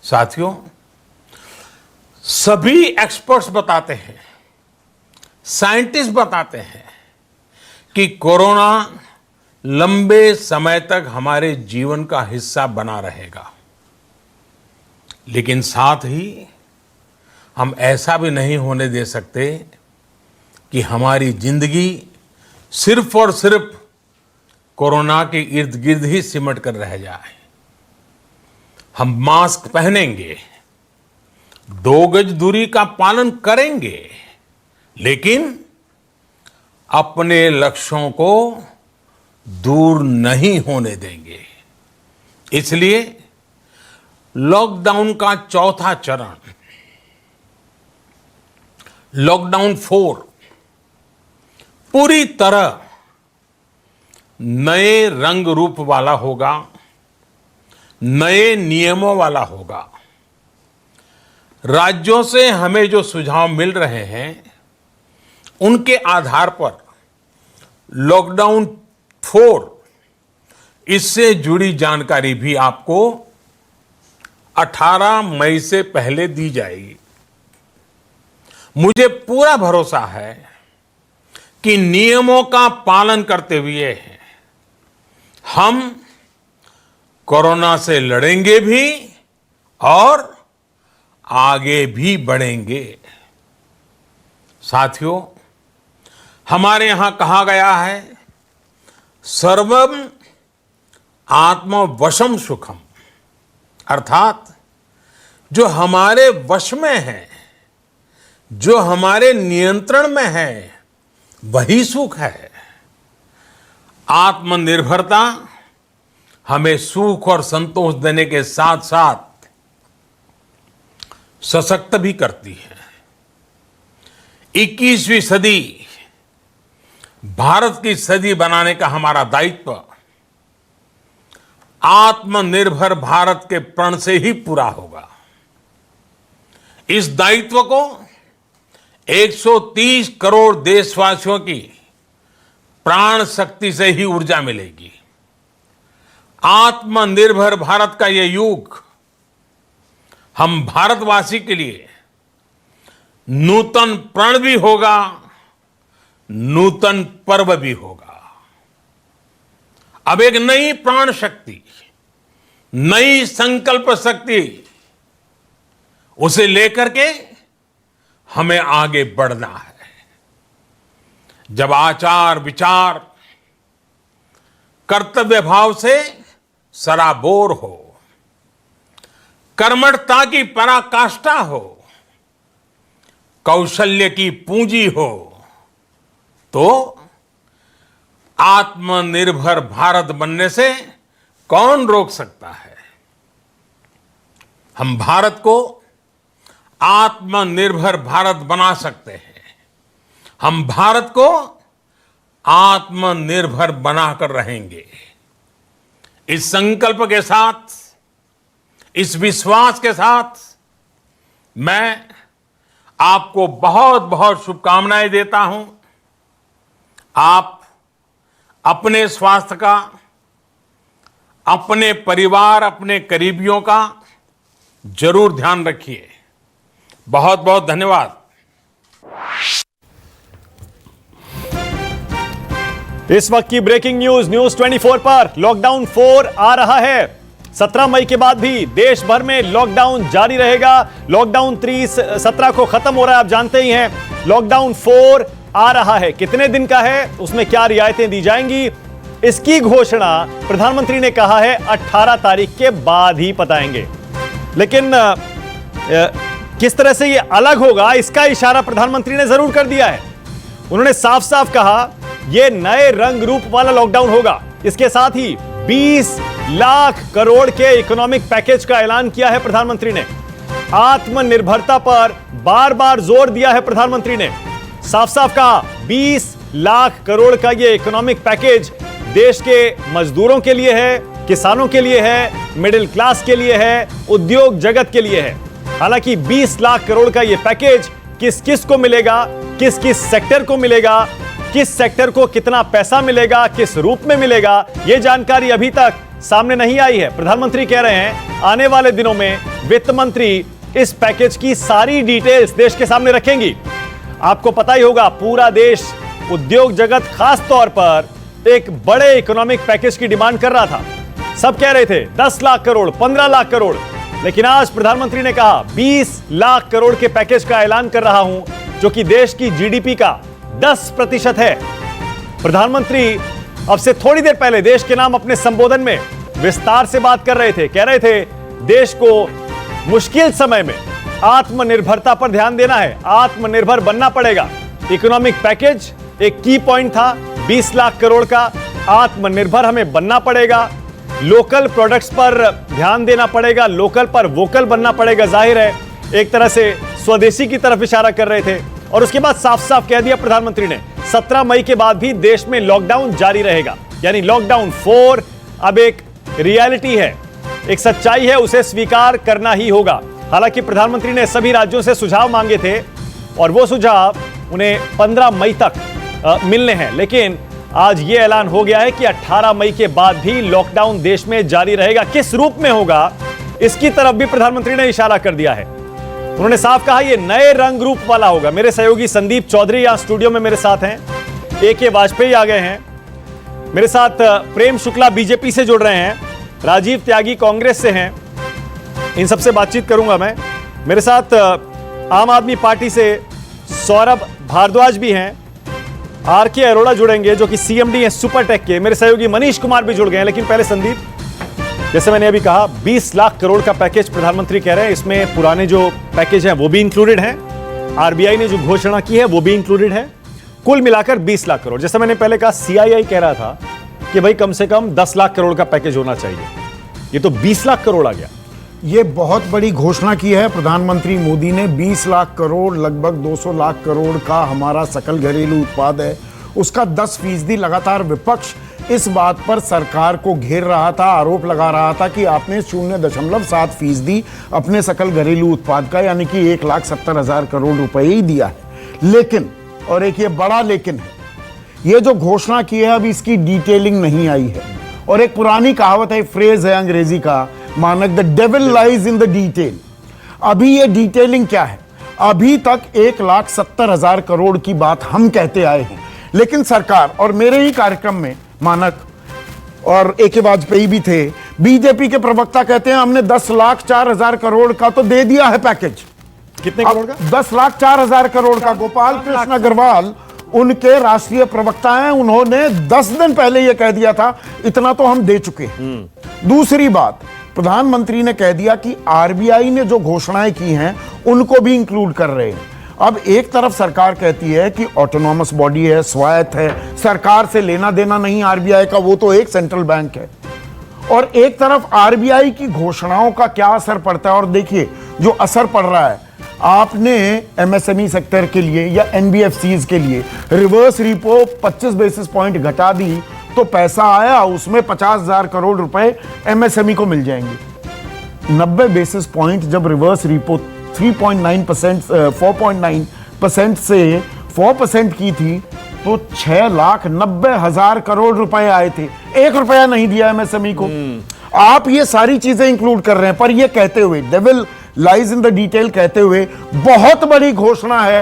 साथियों, सभी एक्सपर्ट्स बताते हैं, साइंटिस्ट बताते हैं कि कोरोना लंबे समय तक हमारे जीवन का हिस्सा बना रहेगा। लेकिन साथ ही हम ऐसा भी नहीं होने दे सकते कि हमारी जिंदगी सिर्फ और सिर्फ कोरोना के इर्द गिर्द ही सिमट कर रह जाए। हम मास्क पहनेंगे, 2 गज दूरी का पालन करेंगे, लेकिन अपने लक्ष्यों को दूर नहीं होने देंगे। इसलिए लॉकडाउन का चौथा चरण, लॉकडाउन 4, पूरी तरह नए रंग रूप वाला होगा, नए नियमों वाला होगा। राज्यों से हमें जो सुझाव मिल रहे हैं, उनके आधार पर लॉकडाउन 4, इससे जुड़ी जानकारी भी आपको 18 मई से पहले दी जाएगी। मुझे पूरा भरोसा है कि नियमों का पालन करते हुए हम कोरोना से लड़ेंगे भी और आगे भी बढ़ेंगे। साथियों, हमारे यहां कहा गया है, सर्वम आत्मवशम सुखम, अर्थात जो हमारे वश में है, जो हमारे नियंत्रण में है, वही सुख है। आत्मनिर्भरता हमें सुख और संतोष देने के साथ साथ सशक्त भी करती है। 21वीं सदी भारत की सदी बनाने का हमारा दायित्व आत्मनिर्भर भारत के प्रण से ही पूरा होगा। इस दायित्व को 130 करोड़ देशवासियों की प्राण शक्ति से ही ऊर्जा मिलेगी। आत्मनिर्भर भारत का यह युग हम भारतवासी के लिए नूतन प्रण भी होगा, नूतन पर्व भी होगा। अब एक नई प्राण शक्ति, नई संकल्प शक्ति, उसे लेकर के हमें आगे बढ़ना है। जब आचार विचार कर्तव्य भाव से सराबोर हो, कर्मठता की पराकाष्ठा हो, कौशल्य की पूंजी हो, तो आत्मनिर्भर भारत बनने से कौन रोक सकता है। हम भारत को आत्मनिर्भर भारत बना सकते हैं। हम भारत को आत्मनिर्भर बनाकर रहेंगे। इस संकल्प के साथ, इस विश्वास के साथ मैं आपको बहुत बहुत शुभकामनाएं देता हूं। आप अपने स्वास्थ्य का, अपने परिवार, अपने करीबियों का जरूर ध्यान रखिए। बहुत बहुत धन्यवाद। इस वक्त की ब्रेकिंग न्यूज, न्यूज 24 पर लॉकडाउन 4 आ रहा है। 17 मई के बाद भी देश भर में लॉकडाउन जारी रहेगा। लॉकडाउन 17 को खत्म हो रहा है, आप जानते ही हैं। लॉकडाउन 4 आ रहा है, कितने दिन का है, उसमें क्या रियायतें दी जाएंगी, इसकी घोषणा प्रधानमंत्री ने कहा है 18 तारीख के बाद ही बताएंगे। लेकिन किस तरह से यह अलग होगा, इसका इशारा प्रधानमंत्री ने जरूर कर दिया है। उन्होंने साफ साफ कहा यह नए रंग रूप वाला लॉकडाउन होगा। इसके साथ ही 20 लाख करोड़ के इकोनॉमिक पैकेज का ऐलान किया है प्रधानमंत्री ने। आत्मनिर्भरता पर बार बार जोर दिया है प्रधानमंत्री ने। साफ साफ कहा 20 लाख करोड़ का यह इकोनॉमिक पैकेज देश के मजदूरों के लिए है, किसानों के लिए है, मिडिल क्लास के लिए है, उद्योग जगत के लिए है। हालांकि 20 लाख करोड़ का यह पैकेज किस किस को मिलेगा, किस किस सेक्टर को मिलेगा, किस सेक्टर को कितना पैसा मिलेगा, किस रूप में मिलेगा, यह जानकारी अभी तक सामने नहीं आई है। प्रधानमंत्री कह रहे हैं आने वाले दिनों में वित्त मंत्री इस पैकेज की सारी डिटेल्स देश के सामने रखेंगी। आपको पता ही होगा, पूरा देश, उद्योग जगत खास तौर पर एक बड़े इकोनॉमिक पैकेज की डिमांड कर रहा था। सब कह रहे थे 10 लाख करोड़, 15 लाख करोड़, लेकिन आज प्रधानमंत्री ने कहा 20 लाख करोड़ के पैकेज का ऐलान कर रहा हूं, जो कि देश की जीडीपी का 10% है। प्रधानमंत्री अब से थोड़ी देर पहले देश के नाम अपने संबोधन में विस्तार से बात कर रहे थे। कह रहे थे देश को मुश्किल समय में आत्मनिर्भरता पर ध्यान देना है, आत्मनिर्भर बनना पड़ेगा। इकोनॉमिक पैकेज एक की पॉइंट था 20 लाख करोड़ का। आत्मनिर्भर हमें बनना पड़ेगा, लोकल प्रोडक्ट्स पर ध्यान देना पड़ेगा, लोकल पर वोकल बनना पड़ेगा। जाहिर है एक तरह से स्वदेशी की तरफ इशारा कर रहे थे। और उसके बाद साफ साफ कह दिया प्रधानमंत्री ने 17 मई के बाद भी देश में लॉकडाउन जारी रहेगा, यानी लॉकडाउन 4 अब एक रियलिटी है, एक सच्चाई है, उसे स्वीकार करना ही होगा। हालांकि प्रधानमंत्री ने सभी राज्यों से सुझाव मांगे थे और वो सुझाव उन्हें 15 मई तक मिलने हैं, लेकिन आज यह ऐलान हो गया है कि 18 मई के बाद भी लॉकडाउन देश में जारी रहेगा। किस रूप में होगा इसकी तरफ भी प्रधानमंत्री ने इशारा कर दिया है। उन्होंने साफ कहा यह नए रंग रूप वाला होगा। मेरे सहयोगी संदीप चौधरी यहां स्टूडियो में मेरे साथ हैं, AK वाजपेयी आ गए हैं, मेरे साथ प्रेम शुक्ला बीजेपी से जुड़ रहे हैं, राजीव त्यागी कांग्रेस से हैं, इन सबसे बातचीत करूंगा मैं। मेरे साथ आम आदमी पार्टी से सौरभ भारद्वाज भी हैं, RK अरोड़ा जुड़ेंगे जो कि CMD हैं सुपरटेक के, मेरे सहयोगी मनीष कुमार भी जुड़ गए हैं। लेकिन पहले संदीप, जैसे मैंने अभी कहा 20 लाख करोड़ का पैकेज प्रधानमंत्री कह रहे हैं, इसमें पुराने जो पैकेज हैं वो भी इंक्लूडेड हैं, RBI ने जो घोषणा की है वो भी इंक्लूडेड है, कुल मिलाकर 20 लाख करोड़। जैसे मैंने पहले कहा CII कह रहा था कि भाई कम से कम 10 लाख करोड़ का पैकेज होना चाहिए, ये तो 20 लाख करोड़ आ गया। ये बहुत बड़ी घोषणा की है प्रधानमंत्री मोदी ने। 20 लाख करोड़, लगभग 200 लाख करोड़ का हमारा सकल घरेलू उत्पाद है, उसका 10% लगातार विपक्ष इस बात पर सरकार को घेर रहा था, आरोप लगा रहा था कि आपने 0.7% अपने सकल घरेलू उत्पाद का, यानी कि 1,70,000 करोड़ रुपए ही दिया है। लेकिन, और एक ये बड़ा लेकिन है, ये जो घोषणा की है अभी इसकी डिटेलिंग नहीं आई है। और एक पुरानी कहावत है, फ्रेज है अंग्रेजी का मानक, the devil lies in the detail. अभी ये डिटेलिंग क्या है? अभी तक 1,70,000 करोड़ की बात हम कहते आए हैं, लेकिन सरकार, और मेरे ही कार्यक्रम में मानक और AK वाजपेयी भी थे, बीजेपी के प्रवक्ता कहते हैं हमने 10,04,000 करोड़ का तो दे दिया है पैकेज। कितने करोड़ का? 10,04,000 करोड़ का। गोपाल कृष्ण अग्रवाल उनके राष्ट्रीय प्रवक्ता हैं, उन्होंने 10 दिन पहले यह कह दिया था इतना तो हम दे चुके हैं। दूसरी बात, प्रधानमंत्री ने कह दिया कि RBI ने जो घोषणाएं की हैं उनको भी इंक्लूड कर रहे हैं। अब एक तरफ सरकार कहती है कि ऑटोनॉमस बॉडी है, स्वायत्त है, सरकार से लेना देना नहीं RBI का, वो तो एक सेंट्रल बैंक है। और एक तरफ RBI की घोषणाओं का क्या असर पड़ता है, और देखिए जो असर पड़ रहा है, आपने MSME सेक्टर के लिए या NBFCs के लिए रिवर्स रिपो 25 बेसिस पॉइंट घटा दी तो पैसा आया, उसमें 50,000 करोड़ रुपए MSME को मिल जाएंगे। 90 बेसिस पॉइंट जब रिवर्स रिपो 4.9% से 4% की थी तो 6,90,000 करोड़ रुपए आए थे। 1 रुपया नहीं दिया MSME को। आप ये सारी चीजें इंक्लूड कर रहे हैं, पर ये कहते हुए devil lies in the detail कहते हुए बहुत बड़ी घोषणा है